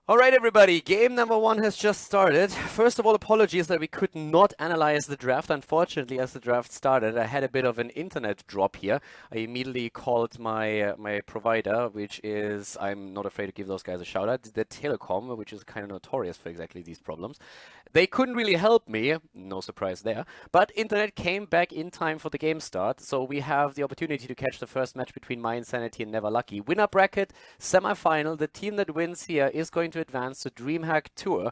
Alright everybody, game number 1 has just started. First of all, apologies that we could not analyze the draft. Unfortunately, as the draft started, I had a bit of an internet drop here. I immediately called my provider, which is, I'm not afraid to give those guys a shout out, the Telecom, which is kind of notorious for exactly these problems. They couldn't really help me, no surprise there, but internet came back in time for the game start, so we have the opportunity to catch the first match between mYinsanity and Never Lucky. Winner Bracket Semifinal, the team that wins here is going to advance to Dreamhack Tour.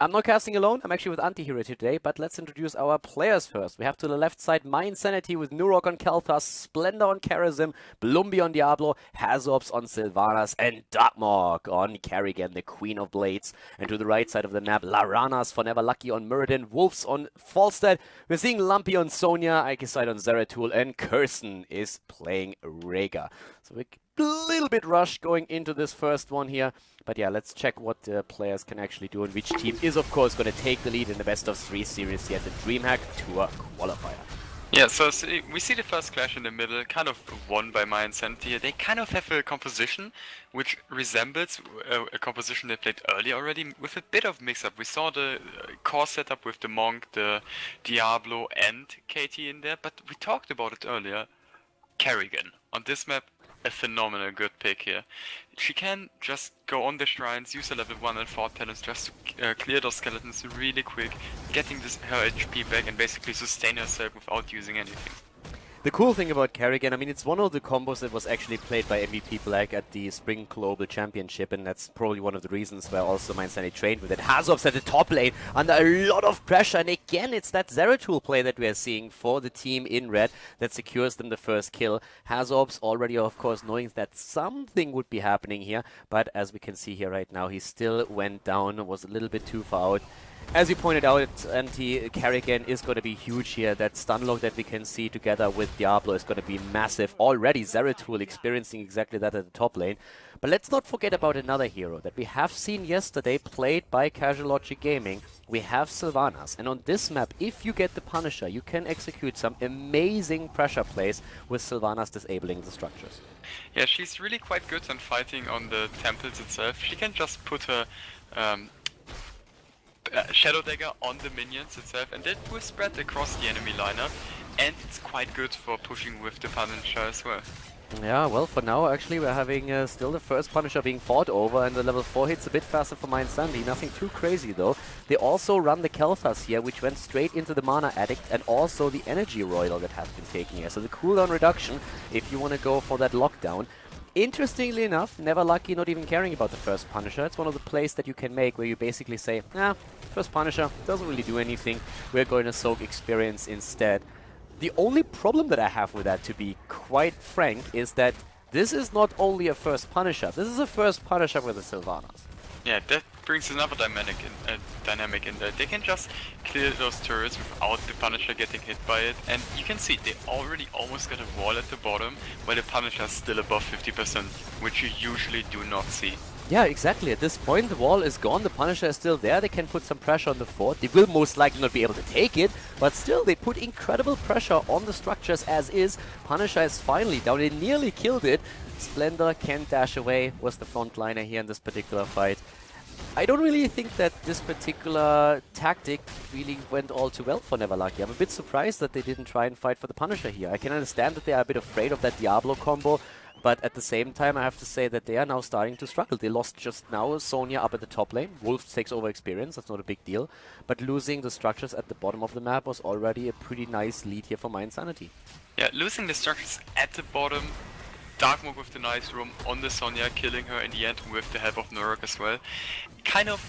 I'm not casting alone, I'm actually with AntiHero today, but let's introduce our players first. We have to the left side mYinsanity with Nurok on Khaldor, Splendor on Karazim, Blumbi on Diablo, Hazops on Sylvanas, and Darkmog on Kerrigan, the Queen of Blades. And to the right side of the map, Laranas for Never Lucky on Muradin, Wolves on Falstad. We're seeing Lumpy on Sonya, Ikeside on Zeratul, and Kirsten is playing Rhaegar. So we're a little bit rushed going into this first one here. But yeah, let's check what the players can actually do and which team is, of course, going to take the lead in the best-of-3 series here at the Dreamhack Tour Qualifier. Yeah, so we see the first clash in the middle, kind of won by mYinsanity. They kind of have a composition which resembles a composition they played earlier already, with a bit of mix-up. We saw the core setup with the Monk, the Diablo and KT in there, but we talked about it earlier. Kerrigan. On this map, a phenomenal good pick here. She can just go on the shrines, use her level 1 and 4 talents just to clear those skeletons really quick, getting her HP back and basically sustain herself without using anything. The cool thing about Kerrigan, I mean, it's one of the combos that was actually played by MVP Black at the Spring Global Championship, and that's probably one of the reasons why also mYinsanity trained with it. Hazops at the top lane under a lot of pressure, and again, it's that Zeratul play that we are seeing for the team in red that secures them the first kill. Hazops already, of course, knowing that something would be happening here, but as we can see here right now, he still went down, was a little bit too far out. As you pointed out, Kerrigan is going to be huge here. That stun lock that we can see together with Diablo is going to be massive. Already Zeratul experiencing exactly that at the top lane. But let's not forget about another hero that we have seen yesterday played by Casual Logic Gaming. We have Sylvanas. And on this map, if you get the Punisher, you can execute some amazing pressure plays with Sylvanas disabling the structures. Yeah, she's really quite good on fighting on the temples itself. She can just put her Shadow Dagger on the minions itself, and that will spread across the enemy lineup, and it's quite good for pushing with the Punisher as well. Yeah, well, for now, actually, we're having still the first Punisher being fought over, and the level 4 hits a bit faster for mYinsanity. Nothing too crazy, though. They also run the Kel'Thas here, which went straight into the Mana Addict, and also the Energy Royal that has been taken here. So the cooldown reduction, if you want to go for that lockdown. Interestingly enough, Never Lucky not even caring about the first Punisher. It's one of the plays that you can make where you basically say, first Punisher doesn't really do anything. We're going to soak experience instead. The only problem that I have with that, to be quite frank, is that this is not only a first Punisher. This is a first Punisher with the Sylvanas. Yeah, that brings another dynamic in there. They can just clear those turrets without the Punisher getting hit by it, and you can see they already almost got a wall at the bottom, while the Punisher is still above 50%, which you usually do not see. Yeah, exactly. At this point, the wall is gone, the Punisher is still there, they can put some pressure on the fort. They will most likely not be able to take it, but still, they put incredible pressure on the structures as is. Punisher is finally down, they nearly killed it. Splendor can dash away, was the frontliner here in this particular fight. I don't really think that this particular tactic really went all too well for Never Lucky. I'm a bit surprised that they didn't try and fight for the Punisher here. I can understand that they are a bit afraid of that Diablo combo, but at the same time I have to say that they are now starting to struggle. They lost just now Sonya up at the top lane. Wolf takes over experience, that's not a big deal. But losing the structures at the bottom of the map was already a pretty nice lead here for mYinsanity. Yeah, losing the structures at the bottom, Darkmog with the nice roam on the Sonya, killing her in the end with the help of Nurok as well. Kind of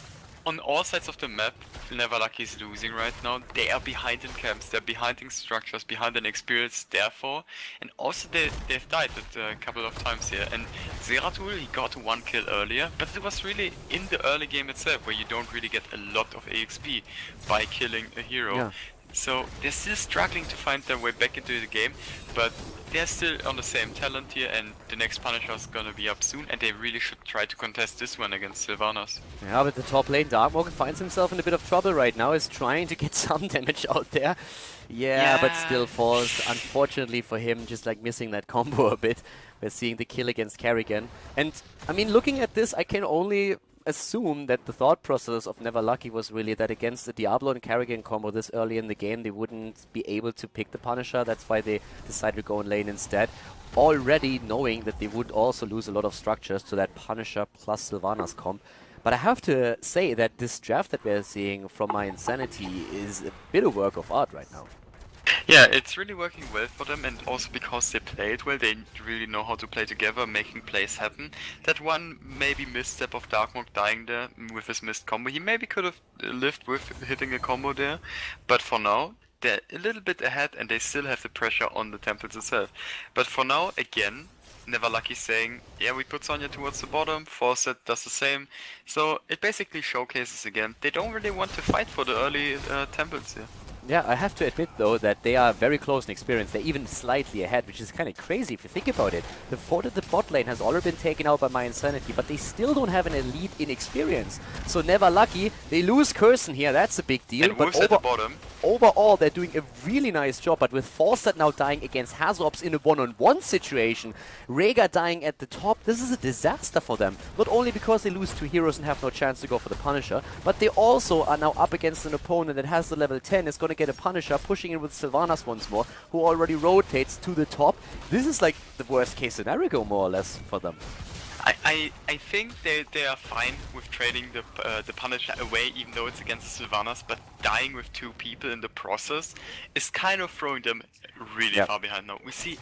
on all sides of the map, Never Lucky is losing right now. They are behind in camps, they're behind in structures, behind in experience, therefore. And also they've died a couple of times here. And Zeratul, he got one kill earlier, but it was really in the early game itself where you don't really get a lot of AXP by killing a hero. Yeah. So they're still struggling to find their way back into the game, but they're still on the same talent here, and the next Punisher is gonna be up soon, and they really should try to contest this one against Sylvanas. Yeah, but the top lane, Darkmog finds himself in a bit of trouble right now, is trying to get some damage out there. Yeah, but still falls, unfortunately for him, just like missing that combo a bit. We're seeing the kill against Kerrigan. And, I mean, looking at this, I can only assume that the thought process of Never Lucky was really that against the Diablo and Karrigan combo this early in the game, they wouldn't be able to pick the Punisher. That's why they decided to go in lane instead. Already knowing that they would also lose a lot of structures to that Punisher plus Sylvanas comp. But I have to say that this draft that we're seeing from mYinsanity is a bit of work of art right now. Yeah, it's really working well for them, and also because they play it well, they really know how to play together, making plays happen. That one maybe misstep of Darkmog dying there with his missed combo, he maybe could have lived with hitting a combo there, but for now, they're a little bit ahead and they still have the pressure on the temples itself. But for now, again, Never Lucky saying, yeah, we put Sonya towards the bottom, Fawcett does the same, so it basically showcases again, they don't really want to fight for the early temples here. Yeah, I have to admit though that they are very close in experience. They're even slightly ahead, which is kind of crazy if you think about it. The fort at the bot lane has already been taken out by mYinsanity, but they still don't have an elite in experience. So Never Lucky, they lose Curson here, that's a big deal. And Wolves at the bottom. Overall, they're doing a really nice job, but with Fawcett now dying against Hazrops in a one-on-one situation, Rhaegar dying at the top, this is a disaster for them. Not only because they lose 2 heroes and have no chance to go for the Punisher, but they also are now up against an opponent that has the level 10, is going to get a Punisher, pushing in with Sylvanas once more, who already rotates to the top. This is like the worst case scenario, more or less, for them. I think they are fine with trading the Punisher away, even though it's against the Sylvanas, but dying with 2 people in the process is kind of throwing them really far behind now. We see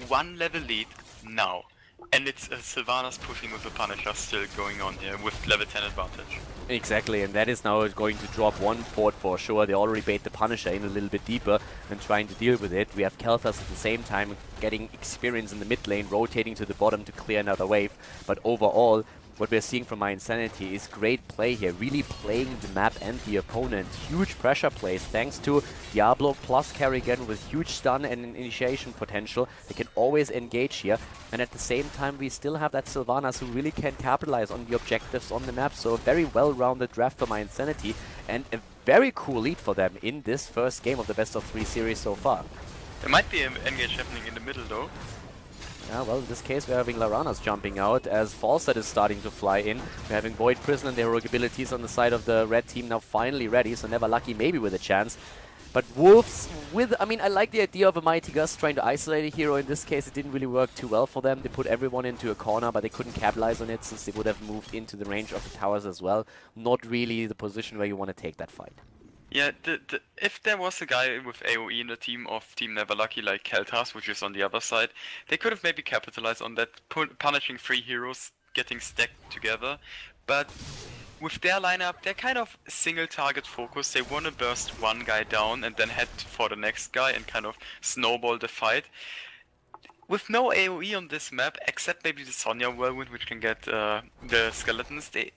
1 level lead now, and it's Sylvanas pushing with the Punisher still going on here with level 10 advantage. Exactly, and that is now going to drop 1 fort for sure. They already bait the Punisher in a little bit deeper and trying to deal with it. We have Kel'Thas at the same time getting experience in the mid lane, rotating to the bottom to clear another wave. But overall, what we're seeing from mYinsanity is great play here, really playing the map and the opponent. Huge pressure plays thanks to Diablo plus Karrigan with huge stun and initiation potential. They can always engage here, and at the same time we still have that Sylvanas who really can capitalize on the objectives on the map. So a very well-rounded draft for mYinsanity and a very cool lead for them in this first game of the best of 3 series so far. There might be an engage happening in the middle though. Yeah, well, in this case we're having Laranas jumping out as Fawcett is starting to fly in. We're having Void Prison and their heroic abilities on the side of the red team now finally ready, so Never Lucky maybe with a chance. But Wolves with, I mean, I like the idea of a Mighty Gus trying to isolate a hero. In this case, it didn't really work too well for them. They put everyone into a corner, but they couldn't capitalize on it since they would have moved into the range of the towers as well. Not really the position where you want to take that fight. Yeah, if there was a guy with AoE in the team of Team Never Lucky like Kel'Thas, which is on the other side, they could have maybe capitalized on that, punishing 3 heroes getting stacked together. But with their lineup, they're kind of single target focused. They want to burst one guy down and then head for the next guy and kind of snowball the fight. With no AoE on this map, except maybe the Sonya Whirlwind, which can get the skeletons, they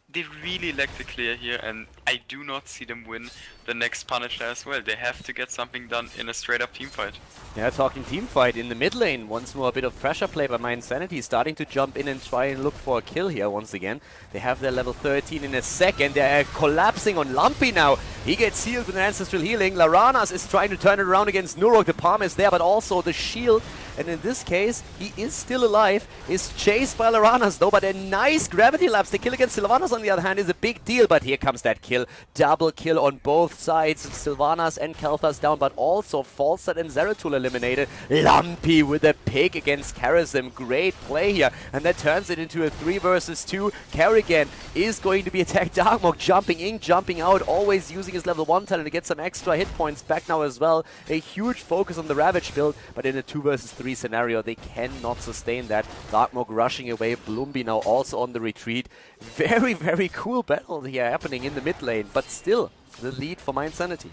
really lack the clear here, and I do not see them win the next Punisher as well. They have to get something done in a straight up team fight. Yeah, talking team fight in the mid lane. Once more a bit of pressure play by mYinsanity, starting to jump in and try and look for a kill here once again. They have their level 13 in a second. They're collapsing on Lumpy now. He gets healed with an ancestral healing. Laranas is trying to turn it around against Nurok. The palm is there, but also the shield. And in this case, he is still alive. Is chased by Laranas though, but a nice gravity lapse. The kill against Sylvanas on the other hand is a big deal, but here comes that kill. Double kill on both sides. Sylvanas and Kel'Thas down, but also Fawcett and Zeratul eliminated. Lumpy with a pick against Karazim. Great play here, and that turns it into a 3 versus 2. Karrigan is going to be attacked. Darkmog jumping in, jumping out, always using his level 1 talent to get some extra hit points back now as well. A huge focus on the Ravage build, but in a 2 versus 3 scenario, they cannot sustain that. Darkmog rushing away, Bloomby now also on the retreat. Very, very cool battle here happening in the mid lane, but still the lead for mYinsanity.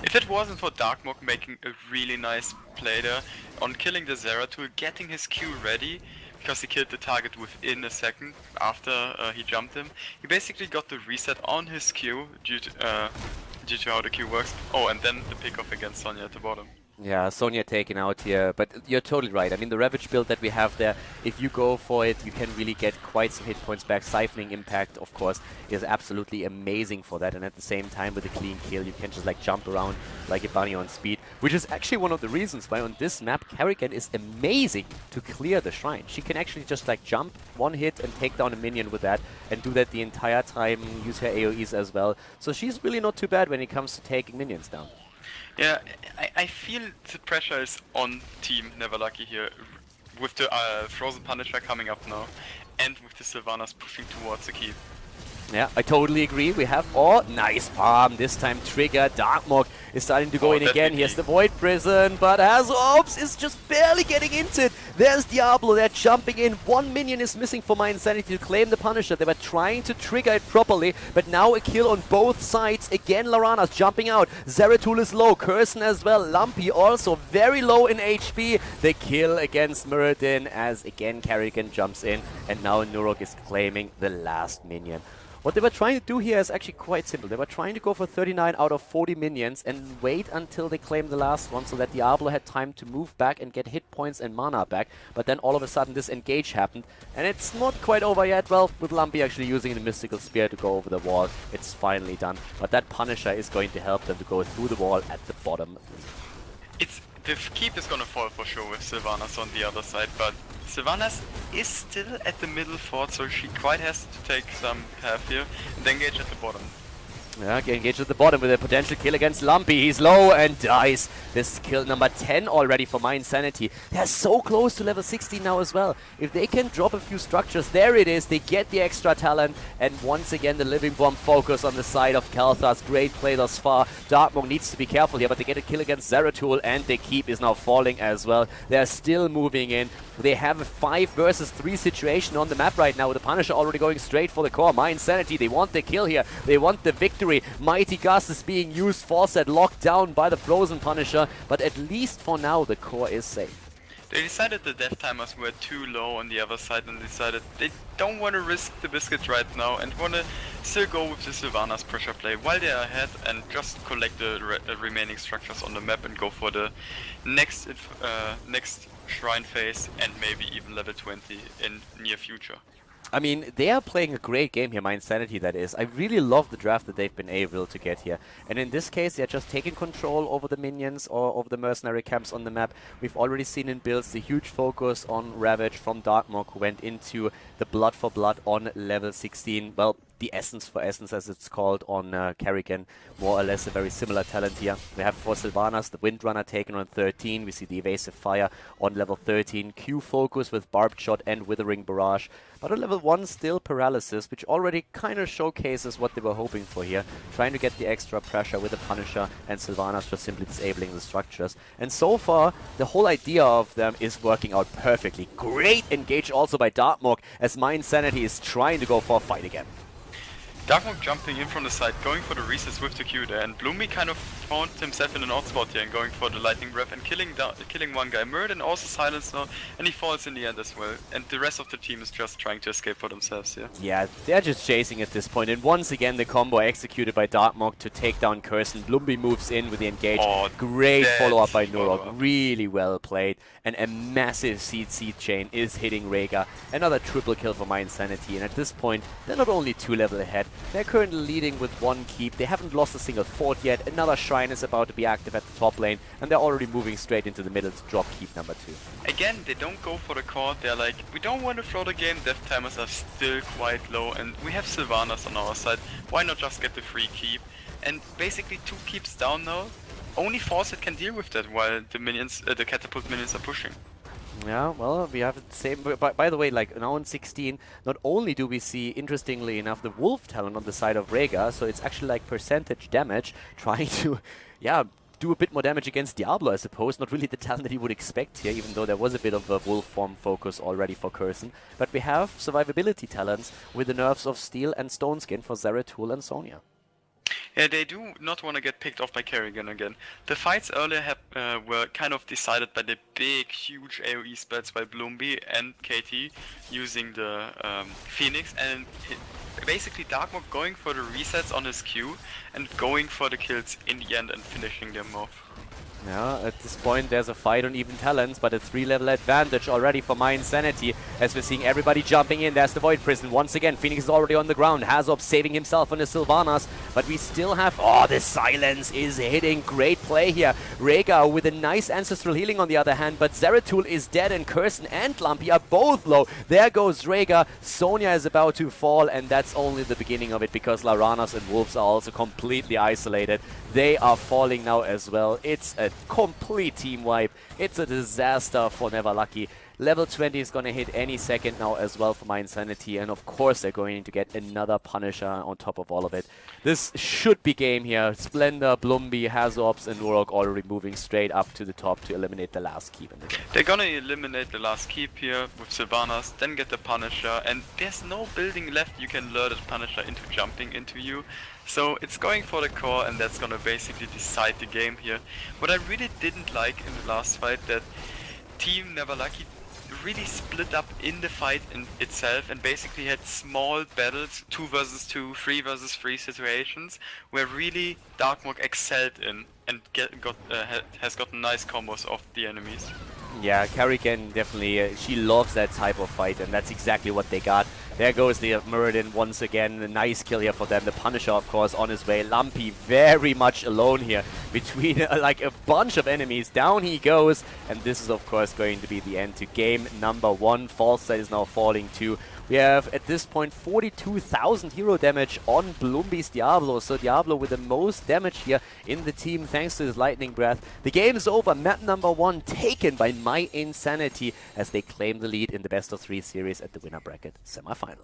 If it wasn't for Darkmog making a really nice play there on killing the Zeratul, getting his Q ready, because he killed the target within a second after he jumped him, he basically got the reset on his Q due to how the Q works. Oh, and then the pick off against Sonya at the bottom. Yeah, Sonya taken out here, but you're totally right. I mean, the Ravage build that we have there, if you go for it, you can really get quite some hit points back. Siphoning Impact, of course, is absolutely amazing for that, and at the same time, with a clean kill, you can just like jump around like a bunny on speed, which is actually one of the reasons why on this map, Kerrigan is amazing to clear the shrine. She can actually just like jump, one hit, and take down a minion with that, and do that the entire time, use her AoEs as well. So she's really not too bad when it comes to taking minions down. Yeah, I feel the pressure is on Team Never Lucky here, with the Frozen Punisher coming up now, and with the Sylvanas pushing towards the keep. Yeah, I totally agree. We have, nice palm, this time trigger. Darkmog is starting to go in again. Here's the Void Prison, but Oops is just barely getting into it. There's Diablo, they're jumping in. One minion is missing for mYinsanity to claim the Punisher. They were trying to trigger it properly, but now a kill on both sides. Again, Lorana's jumping out. Zeratul is low, Curson as well. Lumpy also very low in HP. The kill against Muradin as again Kerrigan jumps in, and now Nurok is claiming the last minion. What they were trying to do here is actually quite simple. They were trying to go for 39 out of 40 minions and wait until they claim the last one so that Diablo had time to move back and get hit points and mana back. But then all of a sudden this engage happened, and it's not quite over yet. Well, with Lumpy actually using the Mystical Spear to go over the wall, it's finally done. But that Punisher is going to help them to go through the wall at the bottom. The keep is gonna fall for sure with Sylvanas on the other side, but Sylvanas is still at the middle fort, so she quite has to take some path here and engage at the bottom. Yeah, engaged at the bottom with a potential kill against Lumpy. He's low and dies. This is kill number 10 already for mYinsanity. They're so close to level 16 now as well. If they can drop a few structures, there it is. They get the extra talent. And once again, the Living Bomb focus on the side of Kalthas. Great play thus far. Darkmog needs to be careful here, but they get a kill against Zeratul, and the keep is now falling as well. They're still moving in. They have a 5 versus 3 situation on the map right now, with the Punisher already going straight for the core. mYinsanity, they want the kill here. They want the victory. Mighty Gust is being used, Fawcett locked down by the Frozen Punisher, but at least for now the core is safe. They decided the death timers were too low on the other side and decided they don't want to risk the biscuits right now and want to still go with the Sylvanas pressure play while they are ahead and just collect the remaining structures on the map and go for the next shrine phase and maybe even level 20 in near future. I mean, they are playing a great game here, mYinsanity that is. I really love the draft that they've been able to get here. And in this case, they're just taking control over the minions or over the mercenary camps on the map. We've already seen in builds the huge focus on Ravage from Darkmog, who went into the Blood for Blood on level 16. Well, the Essence for Essence, as it's called on Kerrigan. More or less a very similar talent here. We have for Sylvanas the Windrunner taken on 13. We see the Evasive Fire on level 13. Q focus with Barbed Shot and Withering Barrage. But on level 1 still Paralysis, which already kind of showcases what they were hoping for here. Trying to get the extra pressure with the Punisher, and Sylvanas just simply disabling the structures. And so far, the whole idea of them is working out perfectly. Great engage also by Darkmog, as mYinsanity is trying to go for a fight again. Darkmog jumping in from the side, going for the resets with the Q there, and Bloomy kind of found himself in an odd spot here and going for the Lightning Breath and killing one guy. Muradin also silenced now, and he falls in the end as well. And the rest of the team is just trying to escape for themselves here. Yeah, they're just chasing at this point. And once again, the combo executed by Darkmog to take down Curson. Blumby moves in with the engage. Great follow-up by Nurok. Really well played. And a massive seed chain is hitting Rhaegar. Another triple kill for mYinsanity. And at this point, they're not only 2 level ahead, they're currently leading with 1 keep. They haven't lost a single fort yet. Another shrine is about to be active at the top lane, and they're already moving straight into the middle to drop keep number 2. Again, they don't go for the core. They're like, we don't want to throw the game. Death timers are still quite low, and we have Sylvanas on our side. Why not just get the free keep? And basically 2 keeps down now. Only Fawcett can deal with that while the minions, the catapult minions are pushing. Yeah, well, we have the same. By the way, like now in 16, not only do we see, interestingly enough, the Wolf talent on the side of Rhaegar, so it's actually like percentage damage, trying to, yeah, do a bit more damage against Diablo, I suppose. Not really the talent that you would expect here, even though there was a bit of a Wolf form focus already for Curson. But we have survivability talents with the nerfs of Steel and Stone Skin for Zeratul and Sonya. Yeah, they do not want to get picked off by Kerrigan again. The fights earlier were kind of decided by the big, huge AoE spells by Bloomby and KT using the Phoenix, and basically Darkmog going for the resets on his Q and going for the kills in the end and finishing them off. Yeah, at this point there's a fight on even talents, but a 3-level advantage already for mYinsanity as we're seeing everybody jumping in. There's the Void Prison once again. Phoenix is already on the ground. Hazop saving himself on the Sylvanas, but we still have... Oh, the silence is hitting. Great play here. Rhaegar with a nice ancestral healing on the other hand, but Zeratul is dead and Curson and Lumpy are both low. There goes Rhaegar. Sonya is about to fall, and that's only the beginning of it because Laranas and Wolves are also completely isolated. They are falling now as well. It's a complete team wipe. It's a disaster for Never Lucky. Level 20 is going to hit any second now as well for mYinsanity, and of course they're going to get another Punisher on top of all of it. This should be game here. Splendor, Blumby, Hazops, and Nurok already moving straight up to the top to eliminate the last keep in the game. They're gonna eliminate the last keep here with Sylvanas, then get the Punisher, and there's no building left you can lure the Punisher into jumping into you. So it's going for the core, and that's gonna basically decide the game here. What I really didn't like in the last fight, that Team Never Lucky really split up in the fight in itself and basically had small battles, 2 versus 2, 3 versus 3 situations, where really Darkmog excelled in and has gotten nice combos off the enemies. Yeah, Karrigan definitely, she loves that type of fight, and that's exactly what they got. There goes the Muradin once again. A nice kill here for them. The Punisher, of course, on his way. Lumpy very much alone here between like a bunch of enemies. Down he goes, and this is, of course, going to be the end to game number 1. Falstad is now falling too. We have, at this point, 42,000 hero damage on Blumby's Diablo. So Diablo with the most damage here in the team thanks to his Lightning Breath. The game is over. Map number 1 taken by mYinsanity as they claim the lead in the best of 3 series at the Winner Bracket Semifinal.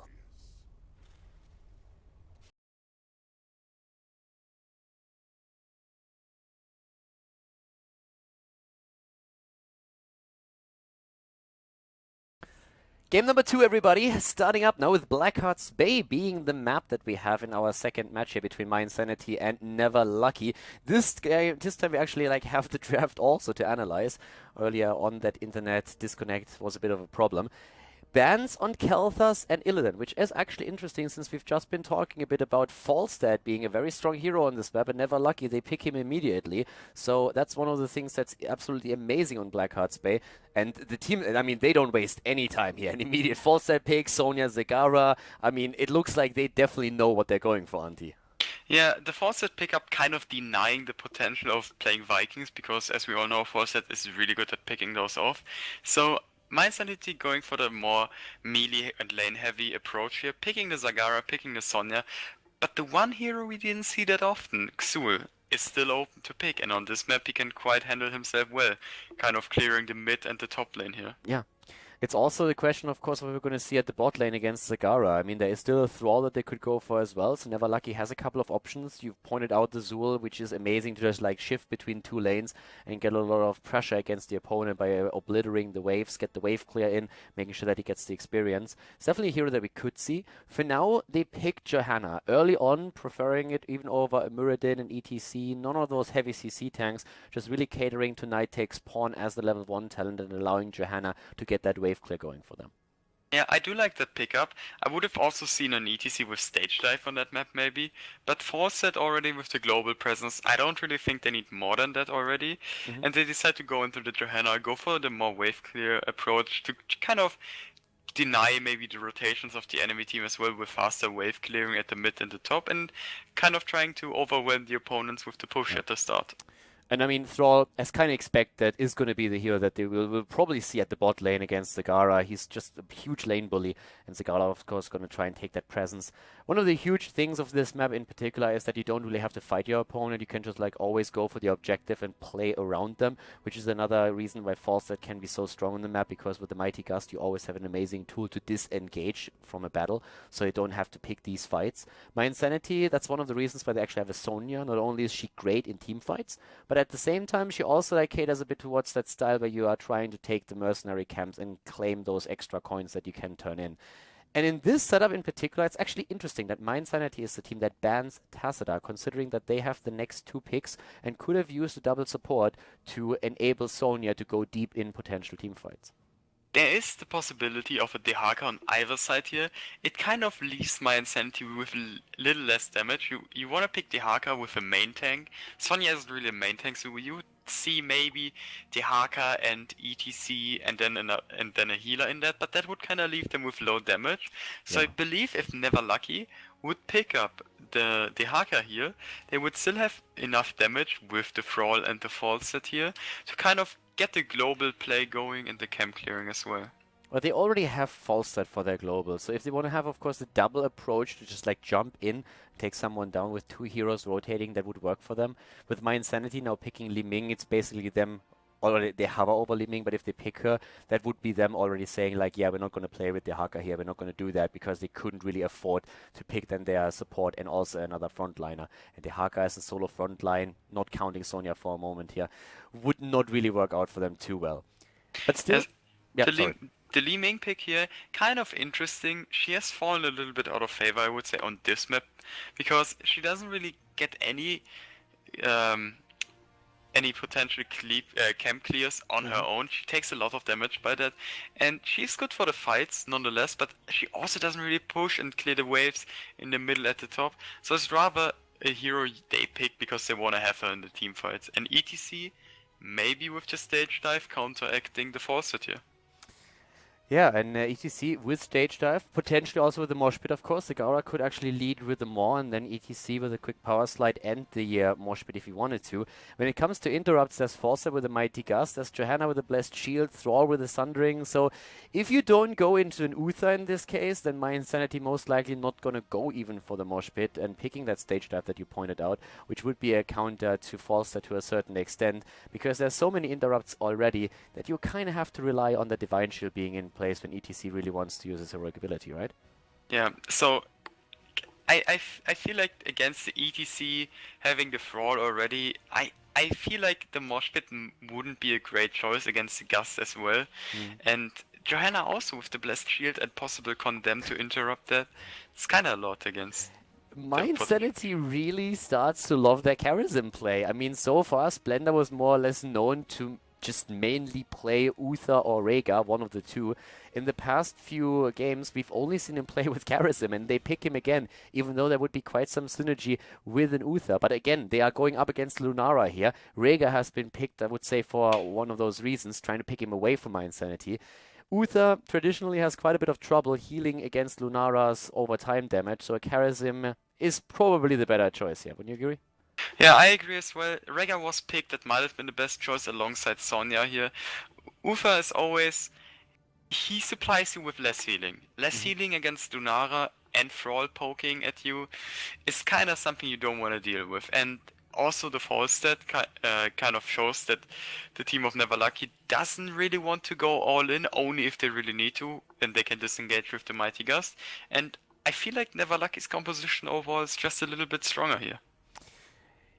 Game number 2, everybody. Starting up now with Blackheart's Bay being the map that we have in our second match here between mYinsanity and Never Lucky. This time we actually have the draft also to analyze. Earlier on, that internet disconnect was a bit of a problem. Bans on Kel'Thas and Illidan, which is actually interesting since we've just been talking a bit about Falstad being a very strong hero on this map, and Never Lucky, they pick him immediately. So that's one of the things that's absolutely amazing on Blackheart's Bay. And the team, I mean, they don't waste any time here. An immediate Falstad pick, Sonya, Zagara. I mean, it looks like they definitely know what they're going for, Anti. Yeah, the Falstad pickup kind of denying the potential of playing Vikings, because as we all know, Falstad is really good at picking those off. So mYinsanity going for the more melee and lane heavy approach here, picking the Zagara, picking the Sonya, but the one hero we didn't see that often, Xul, is still open to pick, and on this map he can quite handle himself well, kind of clearing the mid and the top lane here. Yeah. It's also the question, of course, what we're going to see at the bot lane against Zagara. I mean, there is still a Thrall that they could go for as well, so Never Lucky has a couple of options. You've pointed out the Zul, which is amazing to just shift between 2 lanes and get a lot of pressure against the opponent by obliterating the waves, get the wave clear in, making sure that he gets the experience. It's definitely a hero that we could see. For now, they picked Johanna. Early on, preferring it even over a Muradin and ETC, none of those heavy CC tanks, just really catering to Nighttake's pawn as the level 1 talent and allowing Johanna to get that wave clear going for them. Yeah, I do like that pickup. I would have also seen an ETC with stage dive on that map maybe, but Falstad already with the global presence, I don't really think they need more than that already. And they decide to go into the Johanna, go for the more wave clear approach to kind of deny maybe the rotations of the enemy team as well with faster wave clearing at the mid and the top, and kind of trying to overwhelm the opponents with the push at the start. And I mean, Thrall, as kind of expected, is going to be the hero that they will probably see at the bot lane against Zagara. He's just a huge lane bully, and Zagara, of course, going to try and take that presence. One of the huge things of this map in particular is that you don't really have to fight your opponent. You can just always go for the objective and play around them, which is another reason why Falstad can be so strong on the map, because with the Mighty Gust, you always have an amazing tool to disengage from a battle, so you don't have to pick these fights. mYinsanity, that's one of the reasons why they actually have a Sonya. Not only is she great in team fights, but at the same time, she also caters a bit towards that style where you are trying to take the mercenary camps and claim those extra coins that you can turn in. And in this setup in particular, it's actually interesting that mYinsanity is the team that bans Tassadar, considering that they have the next 2 picks and could have used the double support to enable Sonya to go deep in potential team fights. There is the possibility of a Dehaka on either side here. It kind of leaves mYinsanity with a little less damage. You want to pick Dehaka with a main tank. Sonya isn't really a main tank, so you see maybe the Haka and ETC and then a healer in that, but that would kind of leave them with low damage. So I believe if Never Lucky would pick up the Haka here, they would still have enough damage with the Thrall and the False set here to kind of get the global play going and the camp clearing as well. Well, they already have Falstad for their global, so if they want to have, of course, the double approach to just like jump in, take someone down with 2 heroes rotating, that would work for them. With mYinsanity now picking Li Ming, it's basically them already, they hover over Li Ming, but if they pick her, that would be them already saying like, yeah, we're not going to play with the Haka here, we're not going to do that, because they couldn't really afford to pick then their support and also another frontliner. And the Haka as a solo frontline, not counting Sonya for a moment here, would not really work out for them too well. But still, the Li Ming pick here, kind of interesting. She has fallen a little bit out of favor, I would say, on this map, because she doesn't really get any potential camp clears on her own. She takes a lot of damage by that, and she's good for the fights nonetheless, but she also doesn't really push and clear the waves in the middle at the top. So it's rather a hero they pick because they want to have her in the team fights. And ETC, maybe with the stage dive counteracting the Falstad here. Yeah, and ETC with stage dive, potentially also with the mosh pit, of course. The Gaura could actually lead with the Maw, and then ETC with a quick power slide and the mosh pit if he wanted to. When it comes to interrupts, there's Falsa with a Mighty Gust, there's Johanna with a Blessed Shield, Thrall with a Sundering. So if you don't go into an Uther in this case, then mYinsanity most likely not going to go even for the mosh pit and picking that stage dive that you pointed out, which would be a counter to Falsa to a certain extent, because there's so many interrupts already that you kind of have to rely on the Divine Shield being in place when ETC really wants to use his heroic ability, right? Yeah, so I feel like against the ETC having the Thrall already, I feel like the mosh pit wouldn't be a great choice against the Gust as well. And Johanna also with the Blessed Shield and possible Condemn to interrupt that, it's kind of a lot against. mYinsanity really starts to love their charism play. I mean, so far Splendor was more or less known to just mainly play Uther or Rhaegar, one of the two. In the past few games, we've only seen him play with Charism, and they pick him again, even though there would be quite some synergy with an Uther. But again, they are going up against Lunara here. Rhaegar has been picked, I would say, for one of those reasons, trying to pick him away from mYinsanity. Uther traditionally has quite a bit of trouble healing against Lunara's overtime damage, so a Charism is probably the better choice here. Wouldn't you agree? Yeah, I agree as well. Rhaegar was picked, that might have been the best choice alongside Sonya here. Uther is always, he supplies you with less healing. Less healing against Lunara and Thrall poking at you is kind of something you don't want to deal with. And also the Falstad kind of shows that the team of Never Lucky doesn't really want to go all in, only if they really need to, and they can disengage with the Mighty Gust. And I feel like Never Lucky's composition overall is just a little bit stronger here.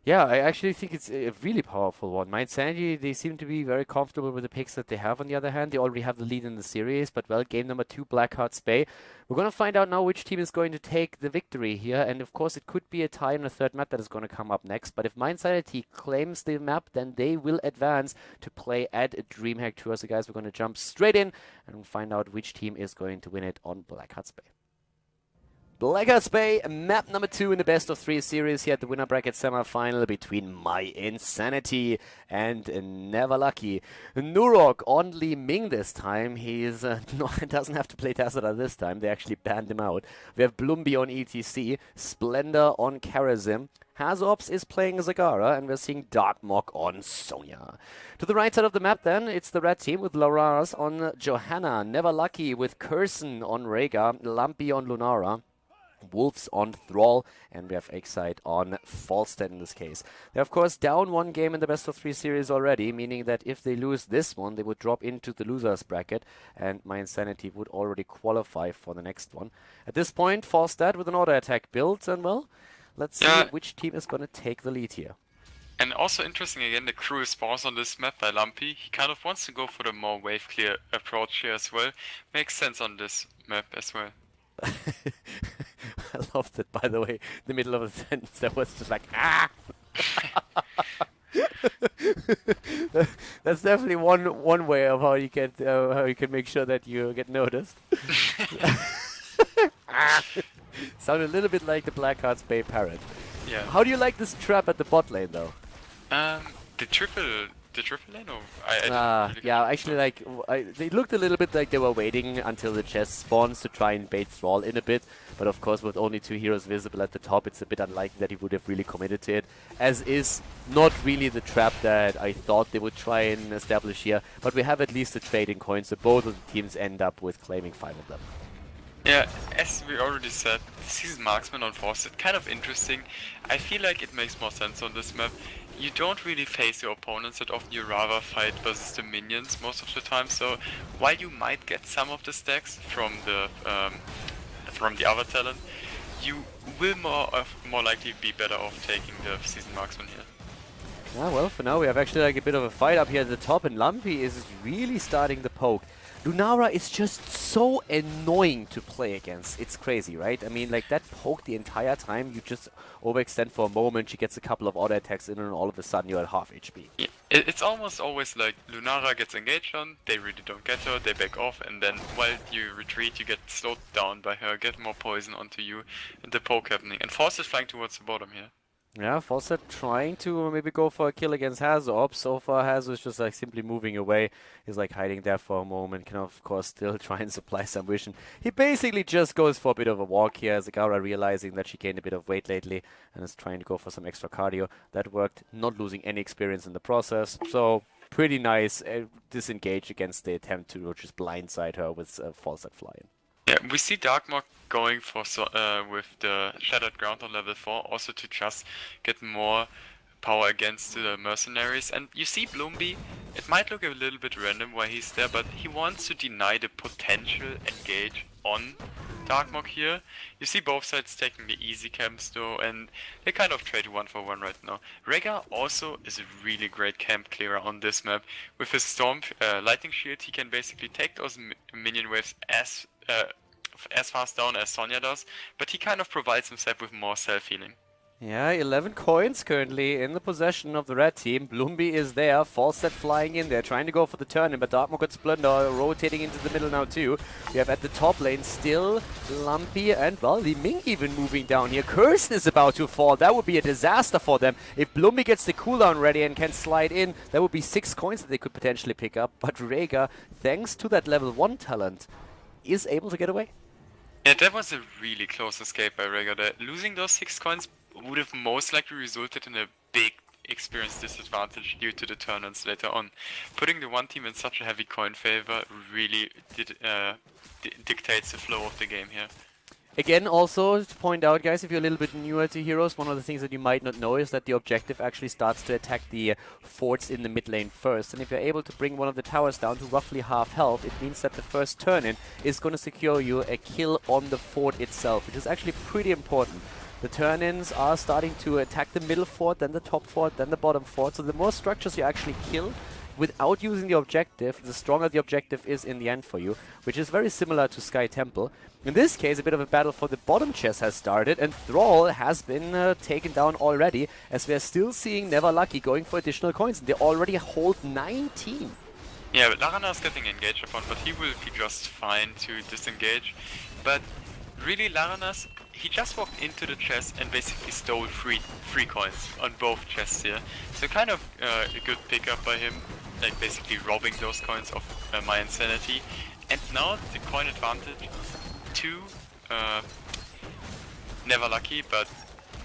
Yeah, I actually think it's a really powerful one. mYinsanity, they seem to be very comfortable with the picks that they have. On the other hand, they already have the lead in the series, but well, game number 2, Blackheart's Bay. We're going to find out now which team is going to take the victory here, and of course it could be a tie in a third map that is going to come up next, but if mYinsanity claims the map, then they will advance to play at Dreamhack Tours. So guys, we're going to jump straight in and find out which team is going to win it on Blackheart's Bay. Blackheart's Bay, map number 2 in the best of 3 series here at the Winner Bracket Semifinal between mYinsanity and Never Lucky. Nurok on Li Ming this time. He's doesn't have to play Tassadar this time. They actually banned him out. We have Blumby on ETC, Splendor on Charism. Hazops is playing Zagara, and we're seeing Darkmok on Sonya. To the right side of the map then, it's the red team with Laraz on Johanna, Never Lucky with Curson on Rhaegar, Lumpy on Lunara, Wolves on Thrall, and we have Excite on Falstad in this case. They're of course down 1 game in the best of 3 series already, meaning that if they lose this one, they would drop into the losers bracket, and mYinsanity would already qualify for the next one. At this point, Falstad with an auto attack build, and well, let's see which team is going to take the lead here. And also interesting again, the crew is spawns on this map by Lumpy. He kind of wants to go for the more wave clear approach here as well. Makes sense on this map as well. I loved it, by the way. In the middle of the sentence, that was just like, ah! That's definitely one way of how you can make sure that you get noticed. Sound a little bit like the Blackheart's Bay parrot. Yeah. How do you like this trap at the bot lane, though? The triple the triple lane, or I didn't really yeah, actually, like, they looked a little bit like they were waiting until the chest spawns to try and bait Thrall in a bit. But of course, with only 2 heroes visible at the top, it's a bit unlikely that he would have really committed to it. As is not really the trap that I thought they would try and establish here. But we have at least a trade in coins, so both of the teams end up with claiming 5 of them. Yeah, as we already said, the season marksman on Fawcett, kind of interesting. I feel like it makes more sense on this map. You don't really face your opponents that often, you rather fight versus the minions most of the time, so while you might get some of the stacks from the other talent, you will more likely be better off taking the season marksman here. Ah, well, for now we have actually like a bit of a fight up here at the top, and Lumpy is really starting the poke. Lunara is just so annoying to play against. It's crazy, right? I mean, like, that poke the entire time, you just overextend for a moment, she gets a couple of auto attacks in, and all of a sudden you're at half HP. Yeah, it's almost always like Lunara gets engaged on, they really don't get her, they back off, and then while you retreat, you get slowed down by her, get more poison onto you, and the poke happening. And Force is flying towards the bottom here. Yeah, Fawcett trying to maybe go for a kill against Hazorb. So far, Hazorb is just like simply moving away. He's like hiding there for a moment. Can of course still try and supply some vision. He basically just goes for a bit of a walk here. Zagara realizing that she gained a bit of weight lately and is trying to go for some extra cardio. That worked, not losing any experience in the process. So pretty nice disengage against the attempt to just blindside her with Fawcett flying. Yeah, we see Darkmark going for with the Shattered Ground on level 4, also to just get more power against the mercenaries. And you see Bloomby, it might look a little bit random why he's there, but he wants to deny the potential engage on Darkmark here. You see both sides taking the easy camps though, and they kind of trade 1-for-1 right now. Rega also is a really great camp clearer on this map. With his Storm Lightning Shield, he can basically take those minion waves as fast down as Sonya does, but he kind of provides himself with more self-healing. Yeah, 11 coins currently in the possession of the red team. Bloomby is there, Falstad flying in there, trying to go for the turn in, but Darkmark got Splendor rotating into the middle now too. We have at the top lane still Lumpy and, well, Li Ming even moving down here. Kirsten is about to fall. That would be a disaster for them. If Bloomby gets the cooldown ready and can slide in, that would be 6 coins that they could potentially pick up. But Rega, thanks to that level 1 talent, is able to get away. Yeah, that was a really close escape by Rega. Losing those 6 coins would have most likely resulted in a big experience disadvantage due to the turn-ins later on. Putting the one team in such a heavy coin favor really dictates the flow of the game here. Again, also to point out, guys, if you're a little bit newer to Heroes, one of the things that you might not know is that the objective actually starts to attack the forts in the mid lane first. And if you're able to bring one of the towers down to roughly half health, it means that the first turn-in is going to secure you a kill on the fort itself, which is actually pretty important. The turn-ins are starting to attack the middle fort, then the top fort, then the bottom fort. So the more structures you actually kill without using the objective, the stronger the objective is in the end for you, which is very similar to Sky Temple. In this case, a bit of a battle for the bottom chest has started, and Thrall has been taken down already, as we are still seeing Never Lucky going for additional coins. They already hold 19. Yeah, but Larana is getting engaged upon, but he will be just fine to disengage. But really, Laranas, he just walked into the chest and basically stole free coins on both chests here. So kind of a good pickup by him, like basically robbing those coins of mYinsanity. And now the coin advantage to Never Lucky, but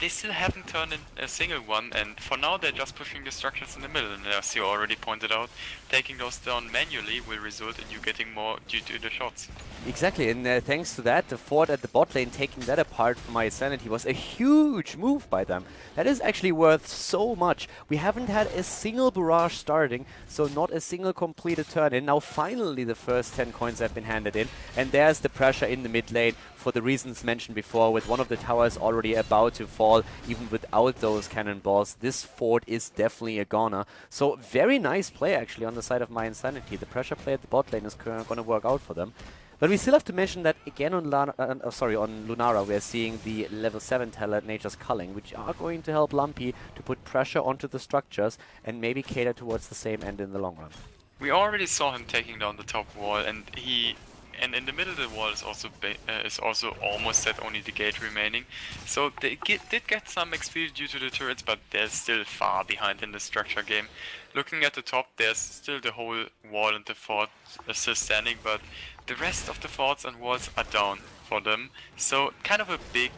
they still haven't turned in a single one, and for now they're just pushing the structures in the middle, and as you already pointed out, taking those down manually will result in you getting more due to the shots. Exactly, and thanks to that, the fort at the bot lane taking that apart from mYinsanity was a huge move by them. That is actually worth so much. We haven't had a single barrage starting, so not a single completed turn-in. Now finally the first 10 coins have been handed in, and there's the pressure in the mid lane for the reasons mentioned before, with one of the towers already about to fall, even without those cannonballs. This fort is definitely a goner. So very nice play actually on the side of mYinsanity. The pressure play at the bot lane is going to work out for them. But we still have to mention that again on Lunara we are seeing the level 7 talent Nature's Culling, which are going to help Lumpy to put pressure onto the structures and maybe cater towards the same end in the long run. We already saw him taking down the top wall, and he and in the middle of the wall is also almost set, only the gate remaining. So they did get some XP due to the turrets, but they're still far behind in the structure game. Looking at the top, there's still the whole wall and the fort are still standing, but the rest of the forts and walls are down for them. So kind of a big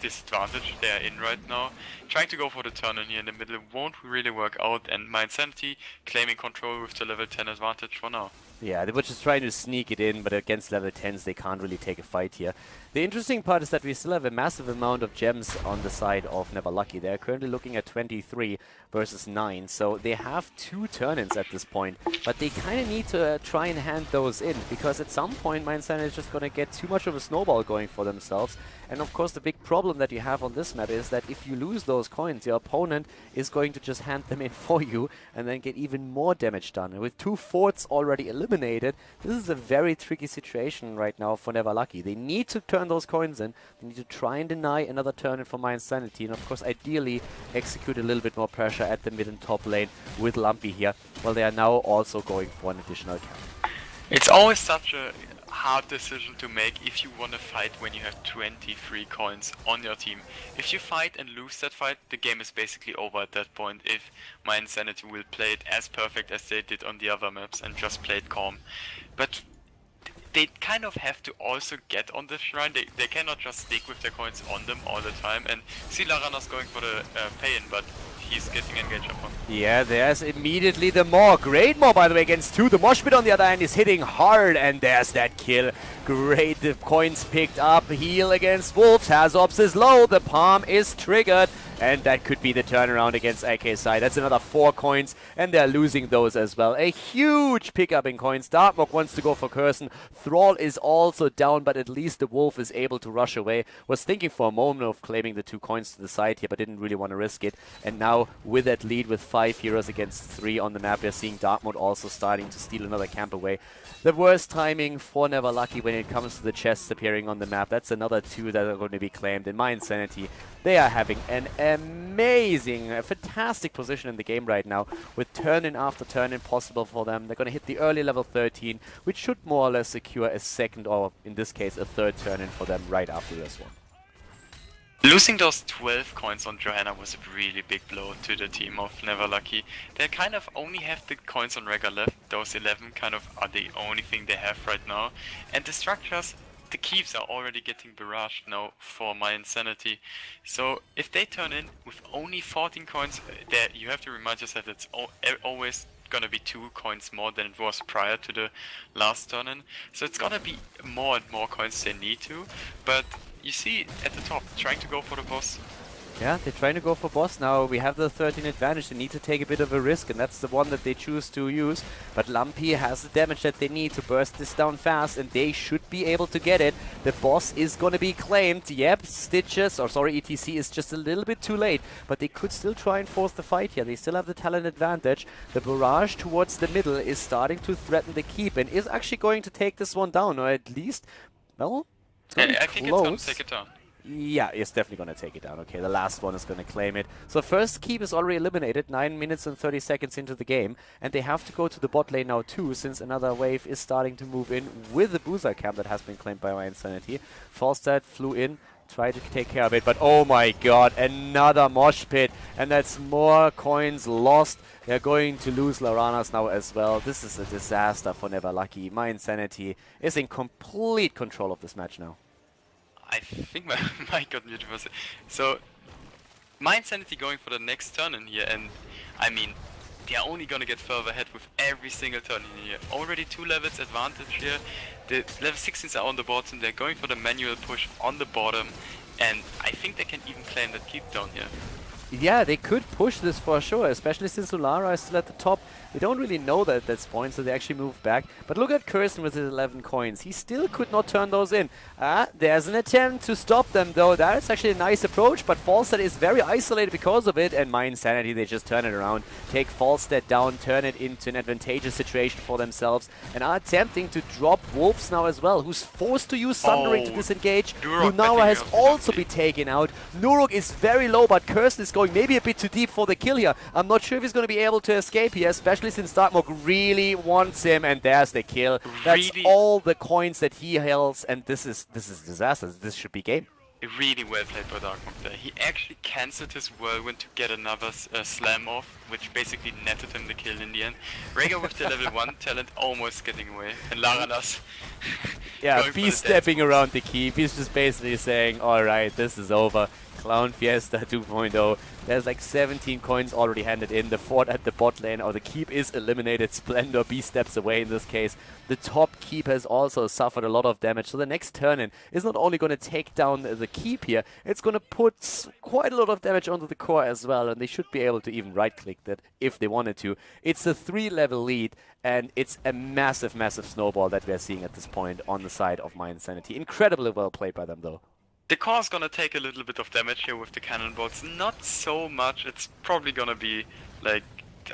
disadvantage they are in right now. Trying to go for the turn in here in the middle won't really work out, and mYinsanity claiming control with the level 10 advantage for now. Yeah, they were just trying to sneak it in, but against level 10s they can't really take a fight here. The interesting part is that we still have a massive amount of gems on the side of Never Lucky. They're currently looking at 23 versus 9, so they have 2 turn-ins at this point, but they kind of need to try and hand those in, because at some point mYinsanity is just going to get too much of a snowball going for themselves. And of course the big problem that you have on this map is that if you lose those coins, your opponent is going to just hand them in for you and then get even more damage done. And with 2 forts already eliminated, this is a very tricky situation right now for Never Lucky. They need to turn those coins in, they need to try and deny another turn in for mYinsanity, and of course ideally execute a little bit more pressure at the mid and top lane with Lumpy here, while they are now also going for an additional camp. It's always such a hard decision to make if you want to fight when you have 23 coins on your team. If you fight and lose that fight, the game is basically over at that point if mYinsanity will play it as perfect as they did on the other maps and just play it calm. But they kind of have to also get on the shrine. They cannot just stick with their coins on them all the time. And see, Larana's going for the pay-in, but he's getting engaged upon. Yeah, there's immediately the Maw. Great Maw, by the way, against 2. The Mosh Pit on the other hand is hitting hard, and there's that kill. Great, the coins picked up. Heal against Wolves. Hazops is low. The Palm is triggered. And that could be the turnaround against AK side. That's another 4 coins, and they're losing those as well. A huge pickup in coins. Darkmok wants to go for Curson. Thrall is also down, but at least the Wolf is able to rush away. Was thinking for a moment of claiming the 2 coins to the side here, but didn't really want to risk it. And now, with that lead with 5 heroes against 3 on the map, we're seeing Darkmok also starting to steal another camp away. The worst timing for Never Lucky when it comes to the chests appearing on the map. That's another 2 that are going to be claimed. In mYinsanity, they are having an amazing, fantastic position in the game right now, with turn-in after turn-in possible for them. They're going to hit the early level 13, which should more or less secure a second, or in this case, a third turn-in for them right after this one. Losing those 12 coins on Johanna was a really big blow to the team of Never Lucky. They kind of only have the coins on Rega left. Those 11 kind of are the only thing they have right now. And the structures, the keeps are already getting barraged now for mYinsanity. So if they turn in with only 14 coins, you have to remind yourself that it's always gonna be 2 coins more than it was prior to the last turn-in. So it's gonna be more and more coins they need to, but you see at the top, trying to go for the boss. Yeah, they're trying to go for boss now. We have the 13 advantage. They need to take a bit of a risk, and that's the one that they choose to use. But Lumpy has the damage that they need to burst this down fast, and they should be able to get it. The boss is going to be claimed. Yep, Stitches, or sorry, ETC is just a little bit too late, but they could still try and force the fight here. They still have the talent advantage. The barrage towards the middle is starting to threaten the keep, and is actually going to take this one down, or at least, well, it's going to be I think it's going to take it down. Yeah, it's definitely going to take it down. Okay, the last one is going to claim it. So first keep is already eliminated, 9 minutes and 30 seconds into the game. And they have to go to the bot lane now too, since another wave is starting to move in with the Boozer camp that has been claimed by mYinsanity. Falstad flew in, tried to take care of it, but oh my god, another mosh pit. And that's more coins lost. They're going to lose Laranas now as well. This is a disaster for Never Lucky. mYinsanity is in complete control of this match now. I think my god, beautiful. So, mYinsanity going for the next turn in here, and I mean, they are only gonna get further ahead with every single turn in here. Already 2 levels advantage here. The level 16s are on the bottom, they're going for the manual push on the bottom, and I think they can even claim that keep down here. Yeah, they could push this for sure, especially since Solara is still at the top. We don't really know that at this point, so they actually move back. But look at Kirsten with his 11 coins. He still could not turn those in. There's an attempt to stop them, though. That's actually a nice approach, but Falstad is very isolated because of it. And mYinsanity, they just turn it around, take Falstad down, turn it into an advantageous situation for themselves, and are attempting to drop Wolves now as well, who's forced to use Sundering to disengage. Lunara has also been taken out. Nuruk is very low, but Kirsten is going going maybe a bit too deep for the kill here. I'm not sure if he's going to be able to escape here, especially since Darkmok really wants him, and there's the kill. That's all the coins that he holds, and this is disaster. This should be game. Really well played by Darkmok there. He actually cancelled his whirlwind to get another slam off, which basically netted him the kill in the end. Rhaegar with the level 1 talent almost getting away, and Laranas yeah, he's stepping around the keep. He's just basically saying, alright, this is over. Clown Fiesta 2.0. There's like 17 coins already handed in. The fort at the bot lane, or the keep, is eliminated. Splendor B steps away in this case. The top keep has also suffered a lot of damage. So the next turn-in is not only going to take down the keep here, it's going to put quite a lot of damage onto the core as well. And they should be able to even right-click that if they wanted to. It's a 3-level lead, and it's a massive, massive snowball that we're seeing at this point on the side of mYinsanity. Incredibly well played by them, though. The core's gonna take a little bit of damage here with the cannonballs, not so much. It's probably gonna be like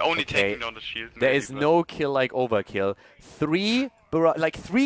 only taking down the shield. There is no kill like overkill. Three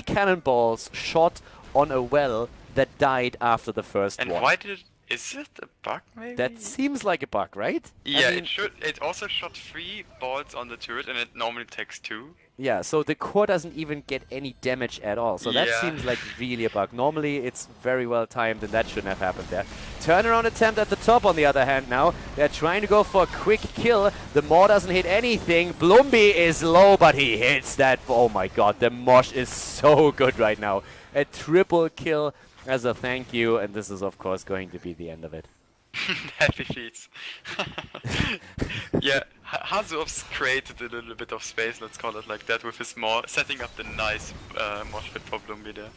cannonballs shot on a well that died after the first one. And why did it? Is it a bug maybe? That seems like a bug, right? Yeah, I mean, it also shot 3 balls on the turret, and it normally takes 2. Yeah, so the core doesn't even get any damage at all. So that seems like really a bug. Normally it's very well timed, and that shouldn't have happened there. Turnaround attempt at the top, on the other hand, now. They're trying to go for a quick kill. The Maw doesn't hit anything. Bloomby is low, but he hits that. Oh my god, the Mosh is so good right now. A triple kill as a thank you, and this is of course going to be the end of it. Happy feet. Yeah, Hazov's created a little bit of space, let's call it like that, with his Maw, setting up the nice mosh pit for Bloomby there.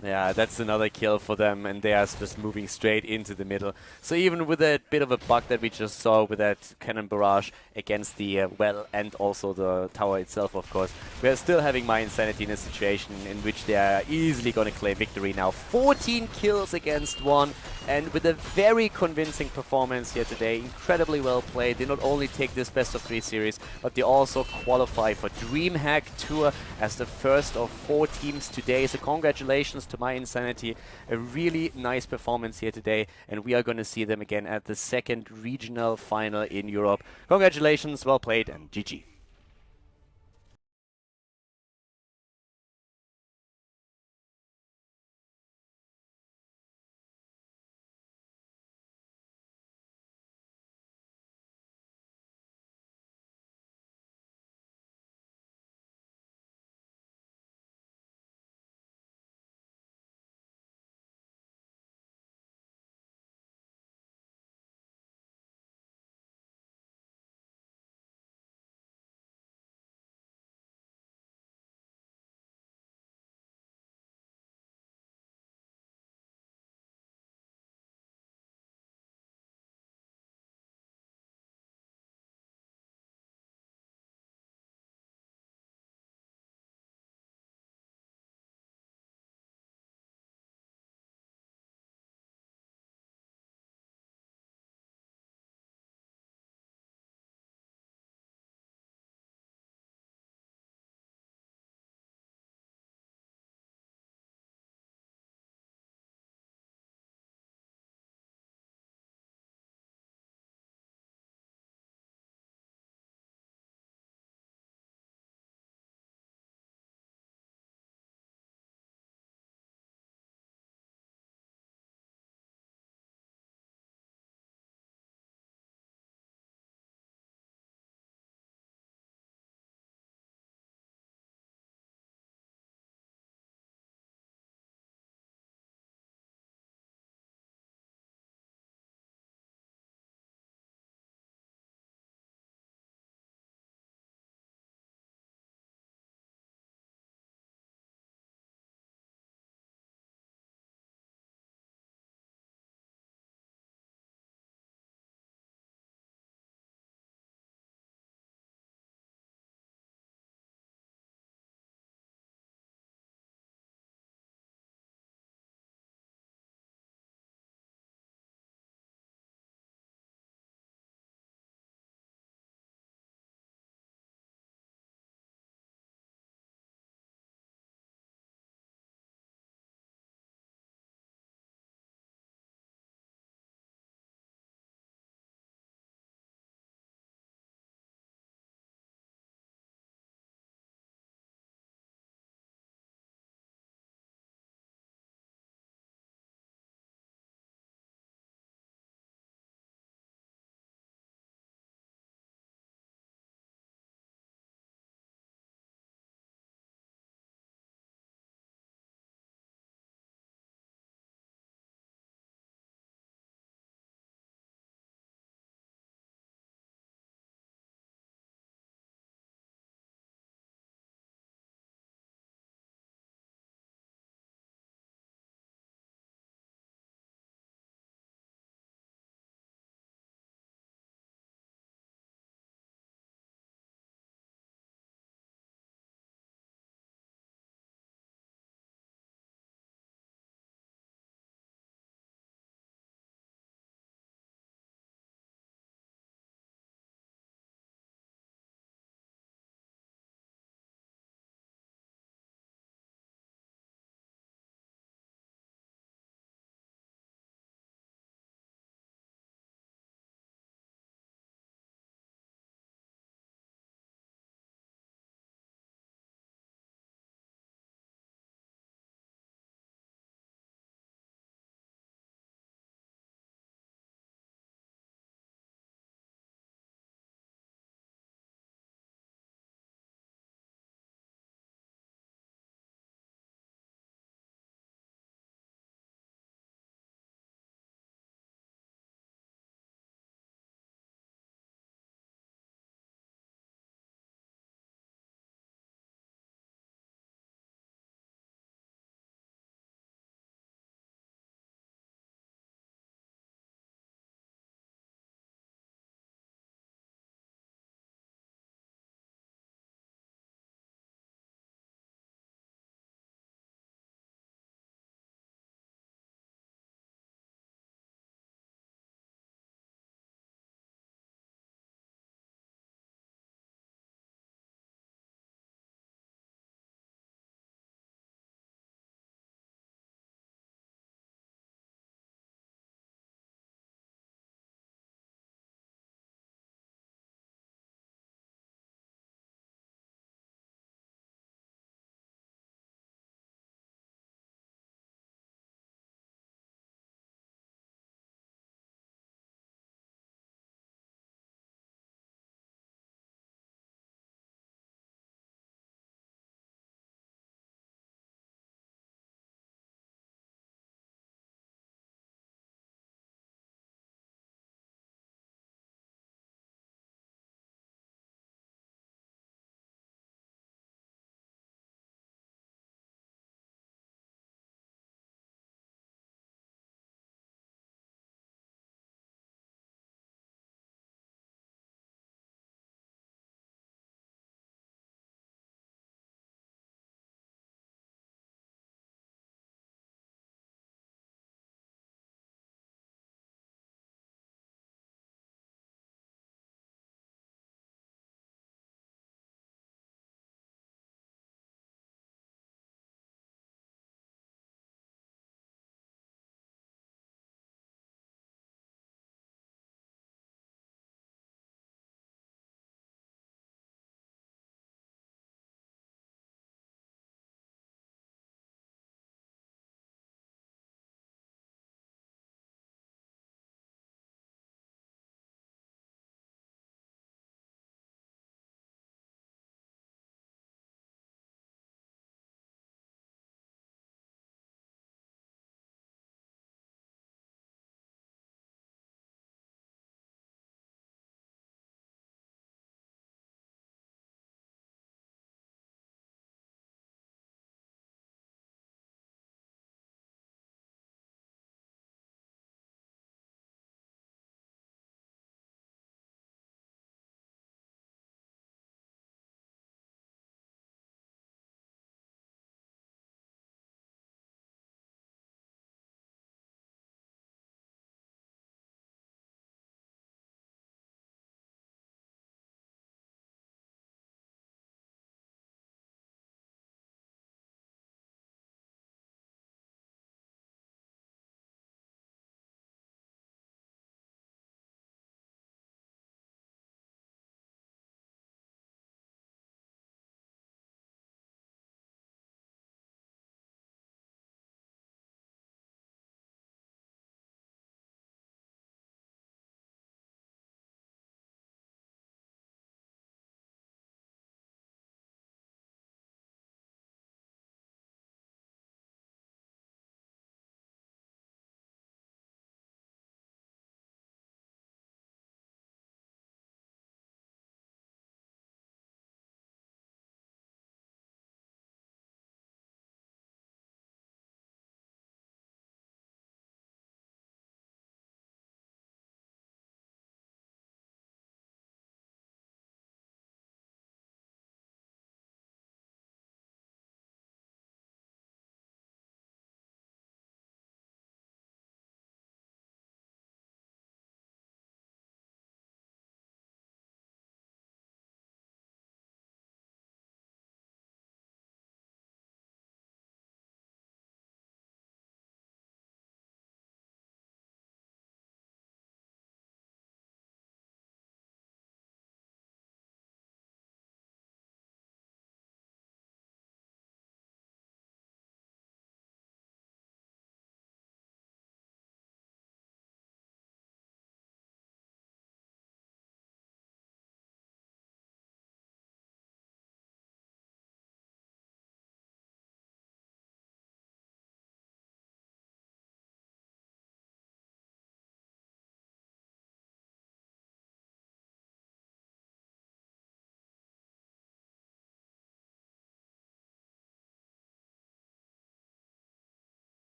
Yeah, that's another kill for them, and they are just moving straight into the middle. So even with a bit of a bug that we just saw with that cannon barrage against the well and also the tower itself, of course, we're still having mYinsanity in a situation in which they are easily going to claim victory now. 14 kills against 1, and with a very convincing performance here today. Incredibly well played. They not only take this best of 3 series, but they also qualify for Dreamhack Tour as the first of 4 teams today. So congratulations to mYinsanity. A really nice performance here today, and we are going to see them again at the 2nd regional final in Europe. Congratulations, well played, and GG.